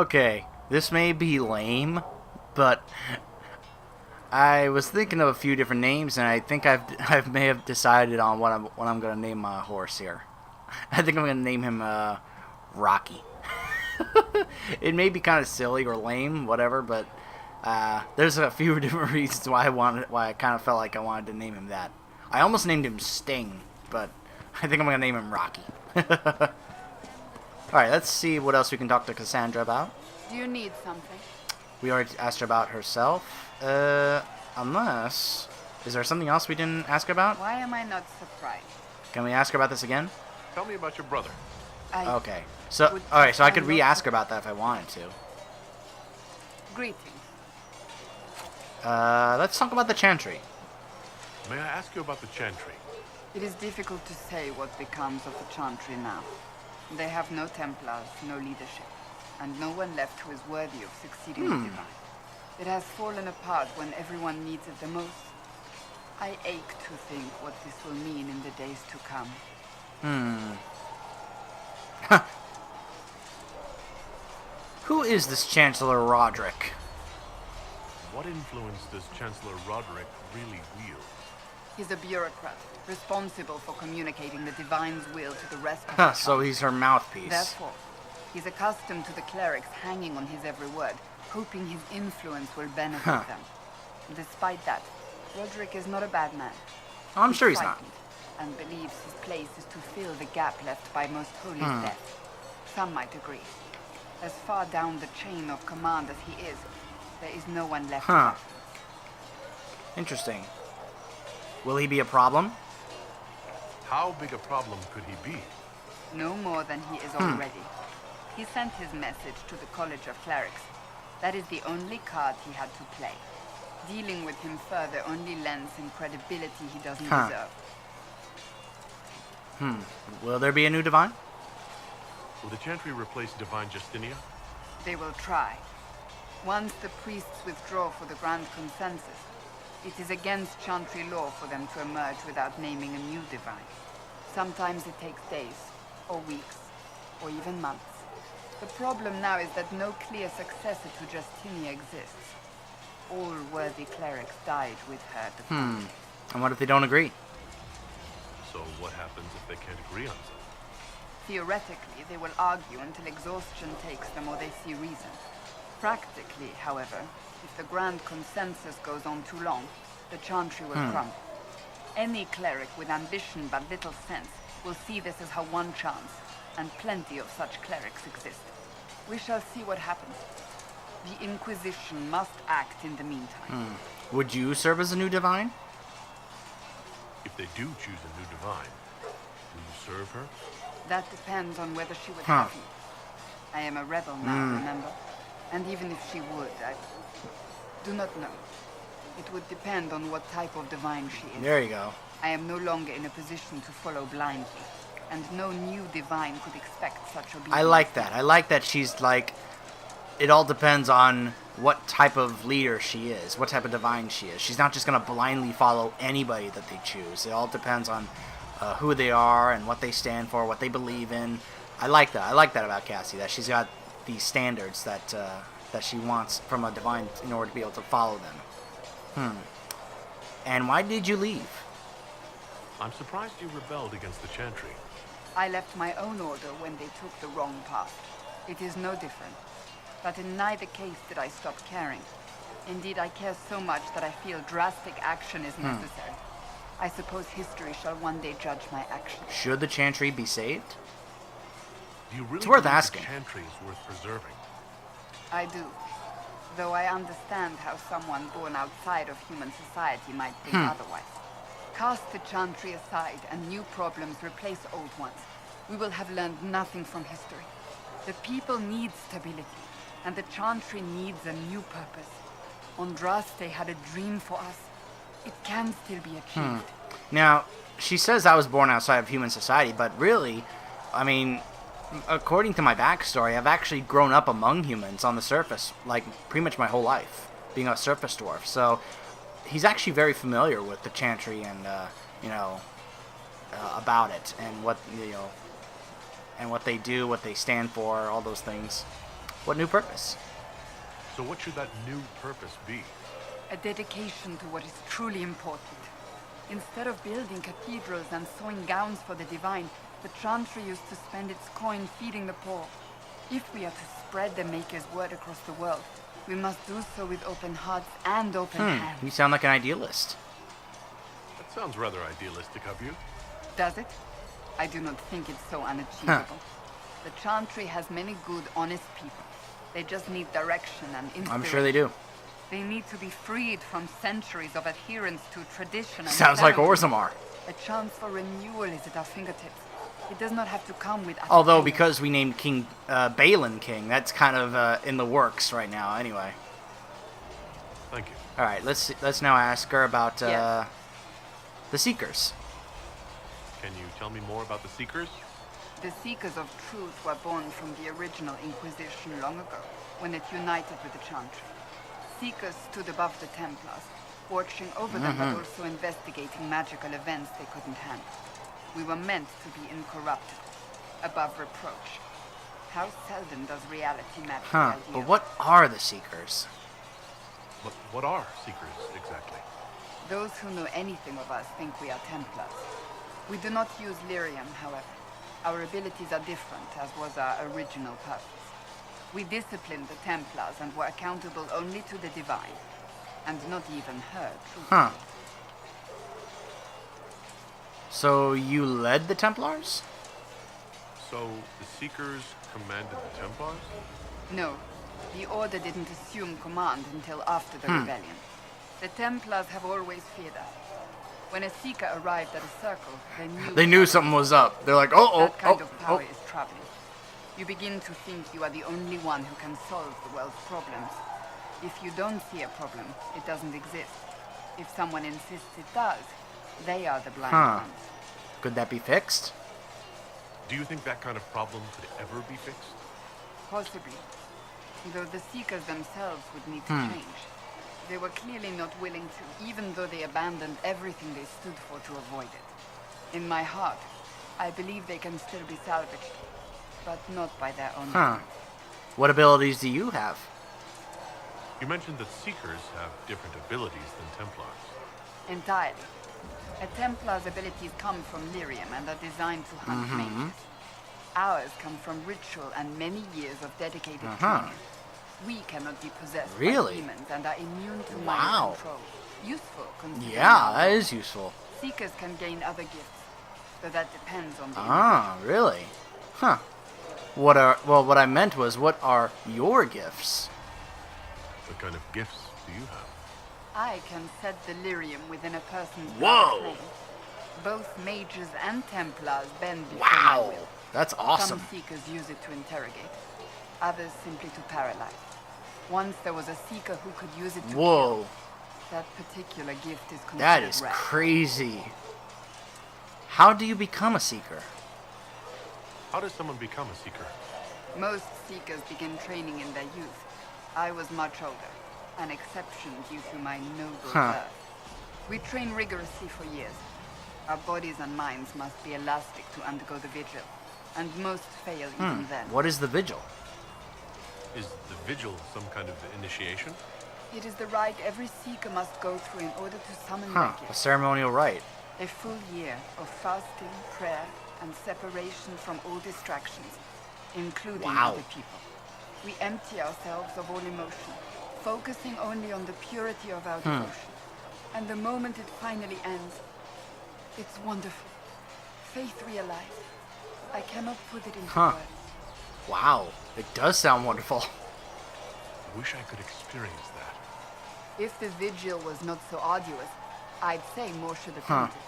Okay, this may be lame, but I was thinking of a few different names, and I think I may have decided on what I'm gonna name my horse here. I think I'm gonna name him Rocky. It may be kind of silly or lame, whatever, but there's a few different reasons why I kind of felt like I wanted to name him that. I almost named him Sting, but I think I'm gonna name him Rocky. All right, let's see what else we can talk to Cassandra about. Do you need something? We already asked her about herself. Unless... Is there something else we didn't ask her about? Why am I not surprised? Can we ask her about this again? Tell me about your brother. Okay. So, alright, so I could re-ask her about that if I wanted to. Greetings. Let's talk about the Chantry. May I ask you about the Chantry? It is difficult to say what becomes of the Chantry now. They have no Templars, no leadership, and no one left who is worthy of succeeding the Divine. It has fallen apart when everyone needs it the most. I ache to think what this will mean in the days to come. Who is this Chancellor Roderick? What influence does Chancellor Roderick really wield? He's a bureaucrat, responsible for communicating the Divine's will to the rest of the So he's her mouthpiece. Therefore, he's accustomed to the clerics hanging on his every word, hoping his influence will benefit them. Despite that, Roderick is not a bad man. I'm sure he's not. Frightened, and believes his place is to fill the gap left by Most Holy's death. Some might agree. As far down the chain of command as he is, there is no one left. Interesting. Will he be a problem? How big a problem could he be? No more than he is already. He sent his message to the College of Clerics. That is the only card he had to play. Dealing with him further only lends him credibility he doesn't deserve. Will there be a new Divine? Will the Chantry replace Divine Justinia? They will try. Once the priests withdraw for the Grand Consensus, it is against Chantry law for them to emerge without naming a new Divine. Sometimes it takes days, or weeks, or even months. The problem now is that no clear successor to Justinia exists. All worthy clerics died with her at the front. And what if they don't agree? So what happens if they can't agree on something? Theoretically, they will argue until exhaustion takes them or they see reason. Practically, however, if the Grand Consensus goes on too long, the Chantry will crumble. Any cleric with ambition but little sense will see this as her one chance, and plenty of such clerics exist. We shall see what happens. The Inquisition must act in the meantime. Would you serve as a new Divine? If they do choose a new Divine, will you serve her? That depends on whether she would have me. I am a rebel now, remember? And even if she would, I do not know. It would depend on what type of Divine she is. There you go. I am no longer in a position to follow blindly, and no new Divine could expect such obedience. I like that. I like that she's like... It all depends on what type of leader she is, what type of Divine she is. She's not just going to blindly follow anybody that they choose. It all depends on who they are and what they stand for, what they believe in. I like that. I like that about Cassie, that she's got these standards that she wants from a Divine in order to be able to follow them. And why did you leave? I'm surprised you rebelled against the Chantry. I left my own order when they took the wrong path. It is no different. But in neither case did I stop caring. Indeed, I care so much that I feel drastic action is necessary. I suppose history shall one day judge my actions. Should the Chantry be saved? Do you really It's worth believe asking. The Chantry is worth preserving? I do. Though I understand how someone born outside of human society might think otherwise. Cast the Chantry aside and new problems replace old ones. We will have learned nothing from history. The people need stability, and the Chantry needs a new purpose. Andraste had a dream for us. It can still be achieved. Now, she says I was born outside of human society, but really, I mean, according to my backstory, I've actually grown up among humans on the surface, like pretty much my whole life, being a surface dwarf. So he's actually very familiar with the Chantry and, about it and what, and what they do, what they stand for, all those things. What new purpose? So what should that new purpose be? A dedication to what is truly important. Instead of building cathedrals and sewing gowns for the divine, the Chantry used to spend its coin feeding the poor. If we are to spread the Maker's word across the world, we must do so with open hearts and open hands. You sound like an idealist. That sounds rather idealistic of you. Does it? I do not think it's so unachievable. The Chantry has many good, honest people. They just need direction and inspiration. I'm sure they do. They need to be freed from centuries of adherence to tradition and Sounds like ceremony. Orzammar. A chance for renewal is at our fingertips. It does not have to come with... Although, attainder. because we named King Balin king, that's kind of in the works right now. Anyway. Thank you. All right, let's now ask her about Yes. the Seekers. Can you tell me more about the Seekers? The Seekers of Truth were born from the original Inquisition long ago, when it united with the Chantry. Seekers stood above the Templars, watching over them but also investigating magical events they couldn't handle. We were meant to be incorruptible, above reproach. How seldom does reality match the Huh, ideal? but what are the Seekers? But what are Seekers exactly? Those who know anything of us think we are Templars. We do not use lyrium, however. Our abilities are different, as was our original purpose. We disciplined the Templars and were accountable only to the divine, and not even her, truthfully. Huh. So you led the Templars? So the Seekers commanded the Templars? No, the Order didn't assume command until after the rebellion. The Templars have always feared us. When a Seeker arrived at a circle, They knew something was up. They're like, oh, that kind of power oh. is troubling. You begin to think you are the only one who can solve the world's problems. If you don't see a problem, it doesn't exist. If someone insists it does, they are the blind ones. Could that be fixed? Do you think that kind of problem could ever be fixed? Possibly. Though the Seekers themselves would need to change. They were clearly not willing to, even though they abandoned everything they stood for to avoid it. In my heart, I believe they can still be salvaged, but not by their own hands. What abilities do you have? You mentioned that Seekers have different abilities than Templars. Entirely. A Templar's abilities come from lyrium and are designed to hunt mages. Ours come from ritual and many years of dedicated training. We cannot be possessed Really? by demons and are immune to Wow. mind control. Useful, considering Yeah, our that role. is useful. Seekers can gain other gifts, though that depends on the Ah, really? Huh. What I meant was, what are your gifts? What kind of gifts do you have? I can set the lyrium within a person's Whoa! flame. Both mages and Templars bend before my Wow, will. that's awesome. Some Seekers use it to interrogate, others simply to paralyze. Once there was a Seeker who could use it to Whoa, kill. That particular gift is considered that is rare. crazy. How do you become a Seeker? How does someone become a Seeker? Most Seekers begin training in their youth. I was much older, an exception due to my noble birth. We train rigorously for years. Our bodies and minds must be elastic to undergo the vigil, and most fail even then. What is the vigil? Is the vigil some kind of initiation? It is the rite every Seeker must go through in order to summon Huh, their a gift. ceremonial rite. A full year of fasting, prayer, and separation from all distractions, including Wow. other people. We empty ourselves of all emotion, focusing only on the purity of our devotion. And the moment it finally ends, it's wonderful. Faith realized. I cannot put it into words. Wow, it does sound wonderful. I wish I could experience that. If the vigil was not so arduous, I'd say more should attempt it.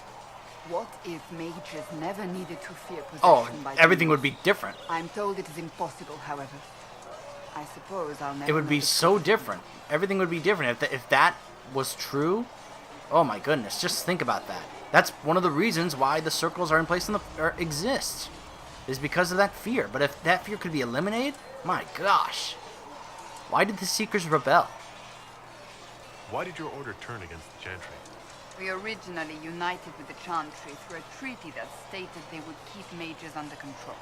What if mages never needed to fear possession Oh, by everything would demons? be different. I'm told it is impossible, however. I suppose I'll never It would know be the so truth. different. Everything would be different. If that was true, oh my goodness, just think about that. That's one of the reasons why the circles are in place or exist, is because of that fear. But if that fear could be eliminated, my gosh. Why did the Seekers rebel? Why did your order turn against the Chantry? We originally united with the Chantry through a treaty that stated they would keep mages under control.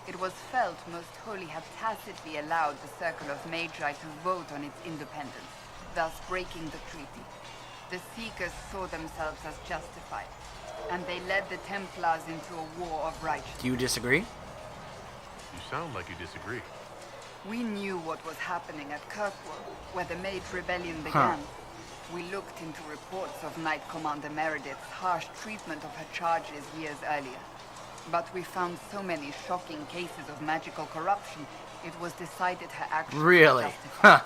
It was felt most holy had tacitly allowed the Circle of Magi to vote on its independence, thus breaking the treaty. The Seekers saw themselves as justified, and they led the Templars into a war of righteousness. Do you disagree? You sound like you disagree. We knew what was happening at Kirkwall, where the Mage Rebellion began. We looked into reports of Knight Commander Meredith's harsh treatment of her charges years earlier. But we found so many shocking cases of magical corruption, it was decided her actions were Really? justified. Huh.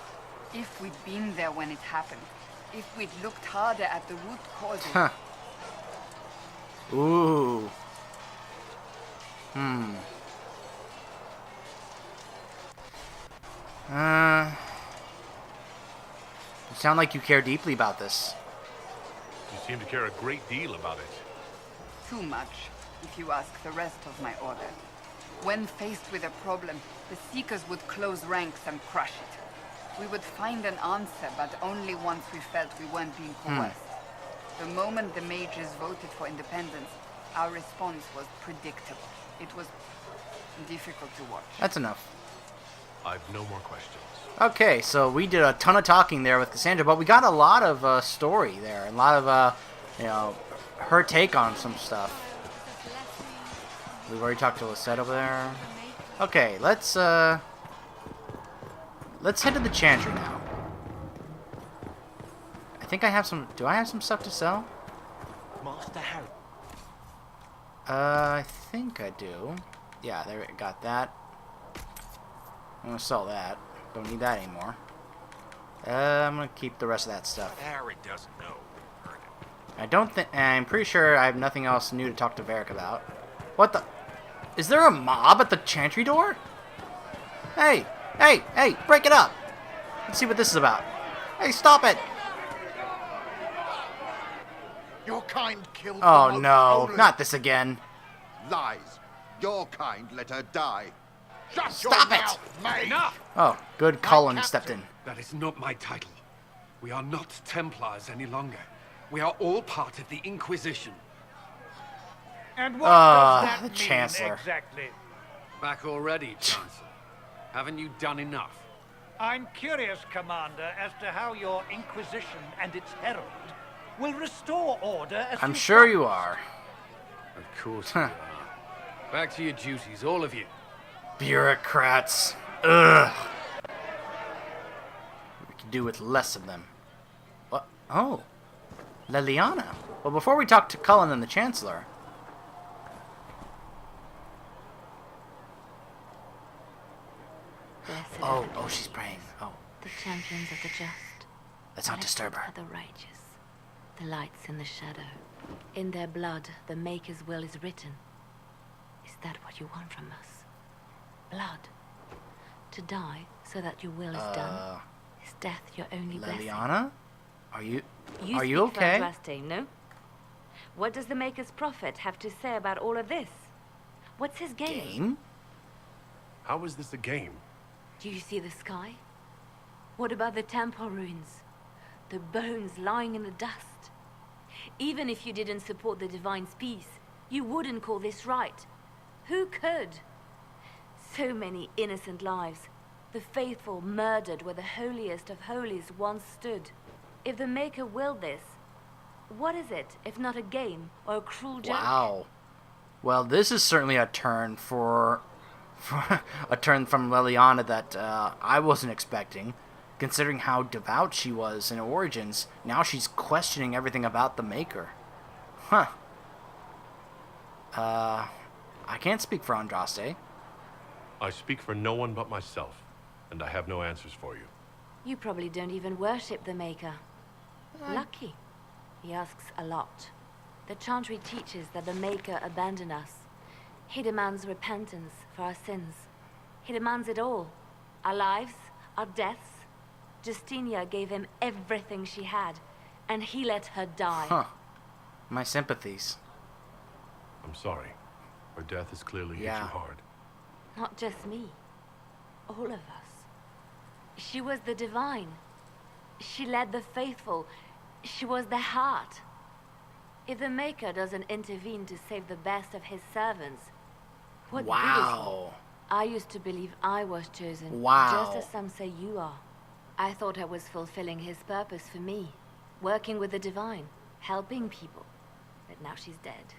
If we'd been there when it happened, if we'd looked harder at the root causes... Huh. Ooh. You sound like you care deeply about this. You seem to care a great deal about it. Too much, if you ask the rest of my order. When faced with a problem, the Seekers would close ranks and crush it. We would find an answer, but only once we felt we weren't being coerced. The moment the mages voted for independence, our response was predictable. It was difficult to watch. That's enough. I've no more questions. Okay, so we did a ton of talking there with Cassandra, but we got a lot of story there, and a lot of, her take on some stuff. We've already talked to Lisette over there. Okay, let's head to the Chantry now. I think I have some. Do I have some stuff to sell? Master Harry. I think I do. Yeah, there. Got that. I'm gonna sell that. Don't need that anymore. I'm gonna keep the rest of that stuff. Harry doesn't know. I don't think. I'm pretty sure I have nothing else new to talk to Varric about. What the? Is there a mob at the Chantry door? Hey! Hey! Hey! Break it up! Let's see what this is about. Hey, stop it! Your kind killed Oh the most no, holy- not this again. Lies. Your kind let her die. Shut Stop your it! mouth, mate! Enough! Oh, good. Cullen captain. stepped in. That is not my title. We are not Templars any longer. We are all part of the Inquisition. And what does that the mean Chancellor. exactly? Back already, Chancellor. Haven't you done enough? I'm curious, Commander, as to how your Inquisition and its herald will restore order as I'm you sure you are. Of course you are. Back to your duties, all of you. Bureaucrats. Ugh. We could do with less of them. What? Oh. Liliana. Well, before we talk to Cullen and the Chancellor... Blessed Oh, are oh, she's praying. Oh, the champions of the just. let's not disturb her. Are the righteous, the lights in the shadow. In their blood, the Maker's will is written. Is that what you want from us? Blood. To die so that your will is done. Is death your only blessing? Liliana? Are you speak okay? Fantastic, no? What does the Maker's prophet have to say about all of this? What's his game? Game? How is this a game? Do you see the sky? What about the temple ruins? The bones lying in the dust? Even if you didn't support the Divine's peace, you wouldn't call this right. Who could? So many innocent lives. The faithful murdered where the holiest of holies once stood. If the Maker willed this, what is it if not a game or a cruel joke? Wow. Well, this is certainly a turn for a turn from Liliana that I wasn't expecting. Considering how devout she was in Origins, now she's questioning everything about the Maker. Huh. I can't speak for Andraste. I speak for no one but myself, and I have no answers for you. You probably don't even worship the Maker. Lucky. He asks a lot. The Chantry teaches that the Maker abandoned us. He demands repentance for our sins. He demands it all. Our lives, our deaths. Justinia gave him everything she had, and he let her die. Huh. My sympathies. I'm sorry. Her death has clearly hit you hard. Not just me. All of us. She was the Divine. She led the faithful. She was their heart. If the Maker doesn't intervene to save the best of his servants, what good is he? Wow. I used to believe I was chosen. Wow. Just as some say you are. I thought I was fulfilling his purpose for me. Working with the divine. Helping people. But now she's dead.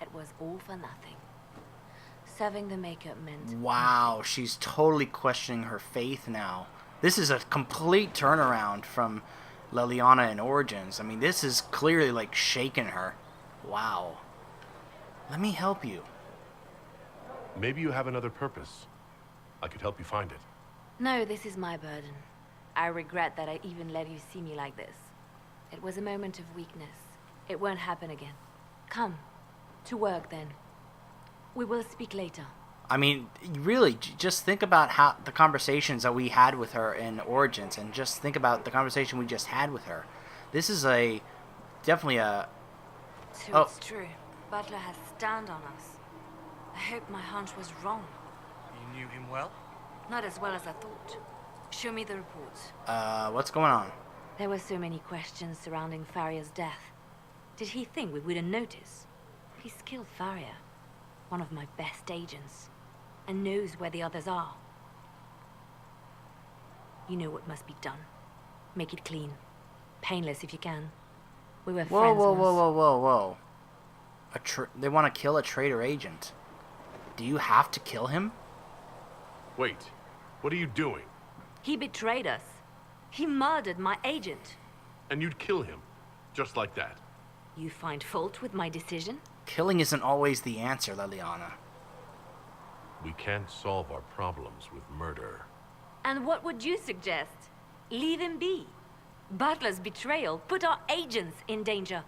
It was all for nothing. Serving the Maker meant... Wow, she's totally questioning her faith now. This is a complete turnaround from Leliana in Origins. I mean, this is clearly, like, shaking her. Wow. Let me help you. Maybe you have another purpose. I could help you find it. No, this is my burden. I regret that I even let you see me like this. It was a moment of weakness. It won't happen again. Come. To work, then. We will speak later. I mean, really, just think about how the conversations that we had with her in Origins, and just think about the conversation we just had with her. This is definitely a... So it's true. Butler has stand on us. I hope my hunch was wrong. You knew him well? Not as well as I thought. Show me the reports. What's going on? There were so many questions surrounding Farria's death. Did he think we wouldn't notice? He's killed Farria, one of my best agents, and knows where the others are. You know what must be done. Make it clean. Painless if you can. We were friends once. Whoa. They want to kill a traitor agent. Do you have to kill him? Wait, what are you doing? He betrayed us. He murdered my agent. And you'd kill him, just like that. You find fault with my decision? Killing isn't always the answer, Leliana. We can't solve our problems with murder. And what would you suggest? Leave him be. Butler's betrayal put our agents in danger.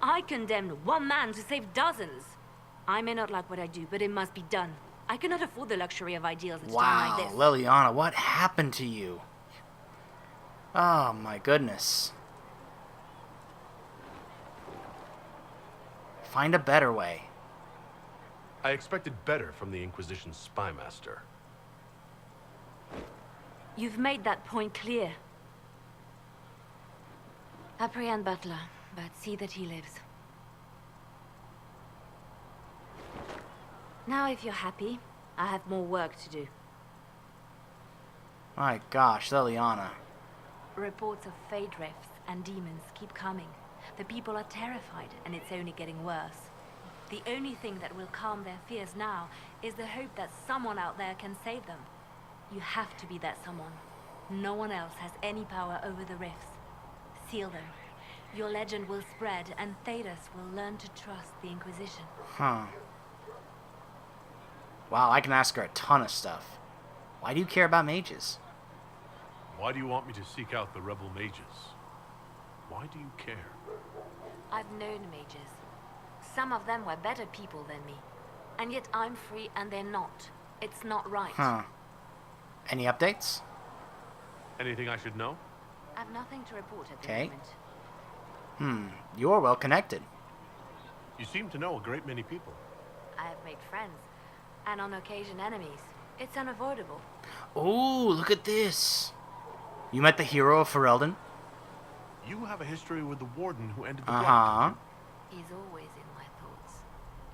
I condemned one man to save dozens. I may not like what I do, but it must be done. I cannot afford the luxury of ideals at a time like this. Wow, Leliana, what happened to you? Oh my goodness. Find a better way. I expected better from the Inquisition's spy master. You've made that point clear. Apprehend Butler, but see that he lives. Now, if you're happy, I have more work to do. My gosh, Leliana. Reports of fade rifts and demons keep coming. The people are terrified, and it's only getting worse. The only thing that will calm their fears now is the hope that someone out there can save them. You have to be that someone. No one else has any power over the rifts. Seal them. Your legend will spread, and Thedas will learn to trust the Inquisition. Huh. Wow, I can ask her a ton of stuff. Why do you care about mages? Why do you want me to seek out the rebel mages? Why do you care? I've known mages. Some of them were better people than me. And yet I'm free and they're not. It's not right. Huh. Any updates? Anything I should know? I've nothing to report at the Okay. moment. You're well connected. You seem to know a great many people. I have made friends. And on occasion enemies. It's unavoidable. Oh, look at this. You met the hero of Ferelden? You have a history with the warden who ended the Uh-huh. block. He's always in my thoughts.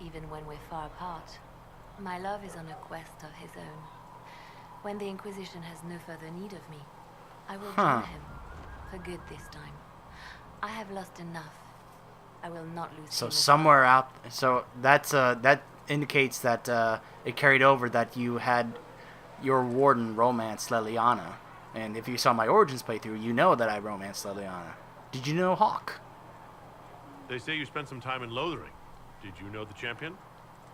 Even when we're far apart. My love is on a quest of his own. When the Inquisition has no further need of me, I will join him. For good this time. I have lost enough. I will not lose So him as somewhere out... So that's that indicates that it carried over that you had your warden romance Leliana. And if you saw my Origins playthrough, you know that I romanced Leliana. Did you know Hawk? They say you spent some time in Lothering. Did you know the champion?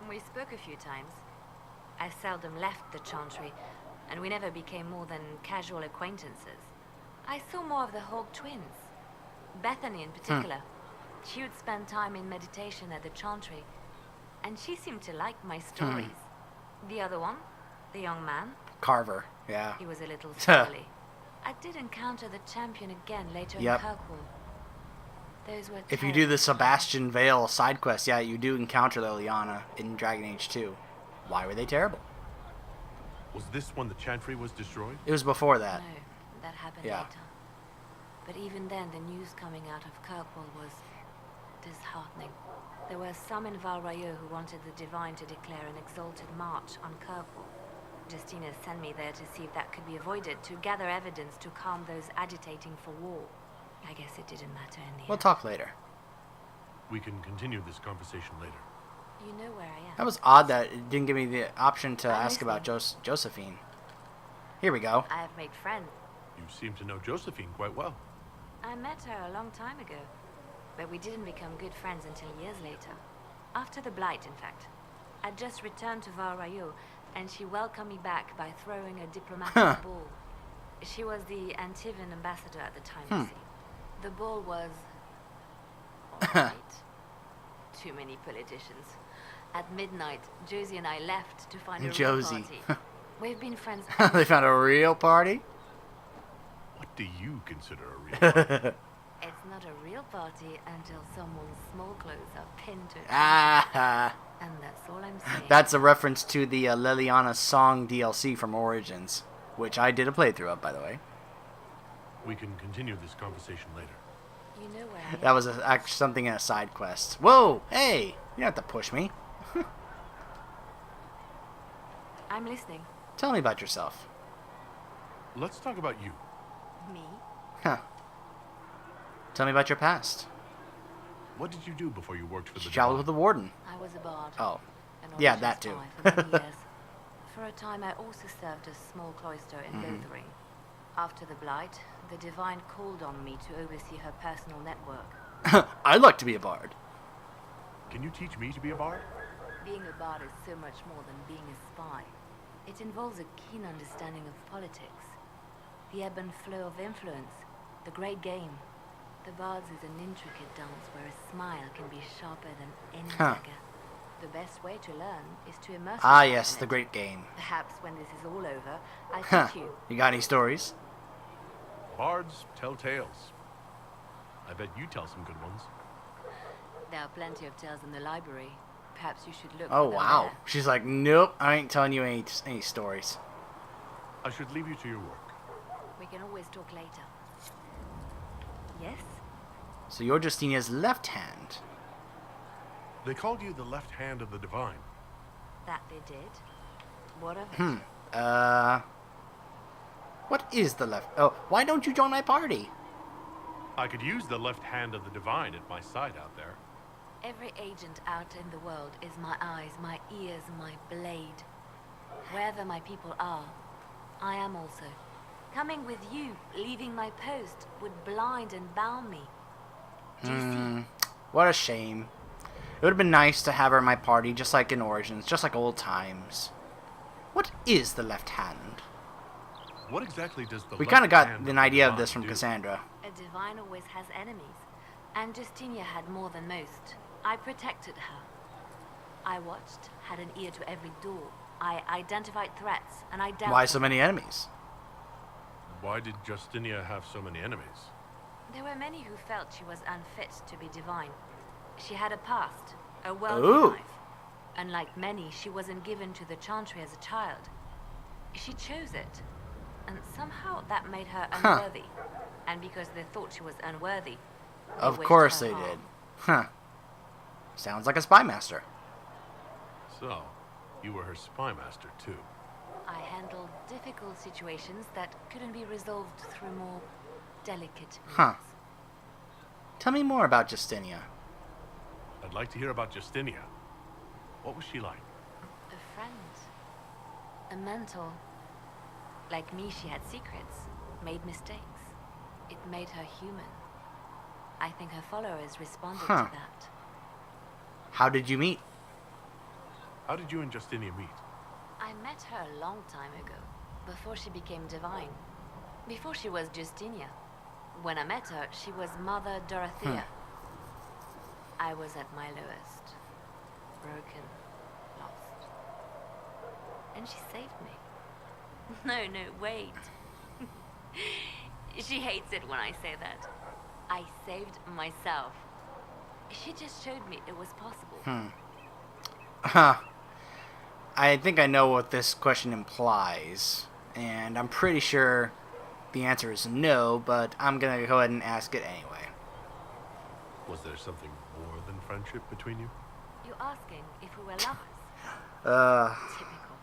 well. We spoke a few times. I seldom left the Chantry, and we never became more than casual acquaintances. I saw more of the Hawk twins. Bethany in particular. She would spend time in meditation at the Chantry, and she seemed to like my stories. The other one, the young man, Carver, yeah. he was a little surly. I did encounter the champion again later in Yep. Kirkwall. Those were If you do the terrible Sebastian Vale side quest, yeah, you do encounter Leliana in Dragon Age 2. Why were they terrible? Was this when the Chantry was destroyed? It was before times. that. No, that happened Yeah. later. But even then, the news coming out of Kirkwall was disheartening. There were some in Val Rayo who wanted the Divine to declare an exalted march on Kirkwall. Justina sent me there to see if that could be avoided, to gather evidence to calm those agitating for war. I guess it didn't matter in the We'll end. talk later. We can continue this conversation later. You know where I am. That was odd that it didn't give me the option to I'm ask about listening. Josephine. Here we go. I have made friends. You seem to know Josephine quite well. I met her a long time ago, but we didn't become good friends until years later. After the Blight, in fact. I'd just returned to Val Rayo, and she welcomed me back by throwing a diplomatic ball. She was the Antivan ambassador at the time, you see. The ball was... alright. Too many politicians. At midnight, Josie and I left to find a real Josie. party. We've been friends. They found a real party? What do you consider a real party? It's not a real party until someone's small clothes are pinned to it. Ah, And that's all I'm saying. that's a reference to the Liliana song DLC from Origins, which I did a playthrough of, by the way. We can continue this conversation later. You know where I am. That was actually something in a side quest. Whoa, hey, you don't have to push me. I'm listening. Tell me about yourself. Let's talk about you. Me? Huh. Tell me about your past. What did you do before you worked for the She traveled with Divine? the warden. I was a bard. Oh, An yeah, origin that too. spy for many years. For a time, I also served a small cloister in Mm-hmm. Lothering. After the Blight, the Divine called on me to oversee her personal network. I'd like to be a bard. Can you teach me to be a bard? Being a bard is so much more than being a spy. It involves a keen understanding of politics, the ebb and flow of influence, the great game. The Bards is an intricate dance where a smile can be sharper than any Huh. dagger. The best way to learn is to immerse Ah, yourself yes, in the it. great game. Perhaps when this is all over, I Huh. teach you. You got any stories? Bards tell tales. I bet you tell some good ones. There are plenty of tales in the library. Perhaps you should look Oh, for them wow. there. She's like, nope, I ain't telling you any stories. I should leave you to your work. We can always talk later. Yes? So you're Justinia's left hand. They called you the left hand of the Divine. That they did. What of it? What is the left? Oh, why don't you join my party? I could use the left hand of the Divine at my side out there. Every agent out in the world is my eyes, my ears, my blade. Wherever my people are, I am also. Coming with you, leaving my post, would blind and bound me. Do you see? What a shame. It would have been nice to have her in my party, just like in Origins, just like old times. What is the left hand? What exactly does the We left kind of got hand an the idea of Divine this from do? Cassandra. A divine always has enemies, and Justinia had more than most. I protected her. I watched, had an ear to every door. I identified threats, and I dealt Why with so many enemies? Why did Justinia have so many enemies? There were many who felt she was unfit to be divine. She had a past, a worldly Ooh. life. Unlike many, she wasn't given to the Chantry as a child. She chose it, and somehow that made her unworthy. And because they thought she was unworthy, they Of wished course her they harm. did. Huh. Sounds like a spy master. So, you were her spy master too. I handled difficult situations that couldn't be resolved through more delicate means. Huh. Tell me more about Justinia. I'd like to hear about Justinia. What was she like? A friend. A mentor. Like me, she had secrets, made mistakes. It made her human. I think her followers responded Huh. to that. How did you meet? How did you and Justinia meet? I met her a long time ago, before she became divine. Before she was Justinia. When I met her, she was Mother Dorothea. I was at my lowest. Broken. Lost. And she saved me. No, wait. She hates it when I say that. I saved myself. She just showed me it was possible. Huh. I think I know what this question implies, and I'm pretty sure the answer is no, but I'm gonna go ahead and ask it anyway. Was there something more than friendship between you? You're asking if we were lovers? Typical.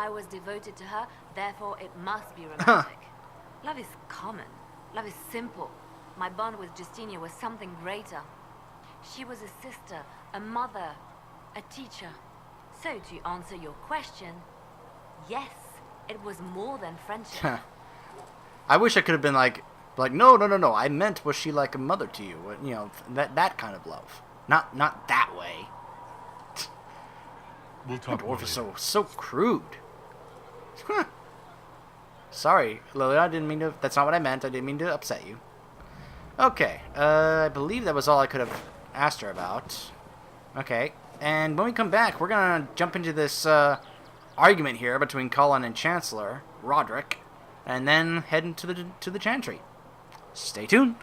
I was devoted to her, therefore it must be romantic. Love is common. Love is simple. My bond with Justinia was something greater. She was a sister, a mother, a teacher. So, to answer your question, yes, it was more than friendship. I wish I could have been like, no, no, no, no. I meant, was she like a mother to you? You know, that kind of love. Not that way. We'll talk more Dwarf is later. so crude. Sorry, Lily, I didn't mean to. That's not what I meant. I didn't mean to upset you. Okay, I believe that was all I could have asked her about. Okay, and when we come back, we're gonna jump into this argument here between Cullen and Chancellor Roderick, and then head into the Chantry. Stay tuned.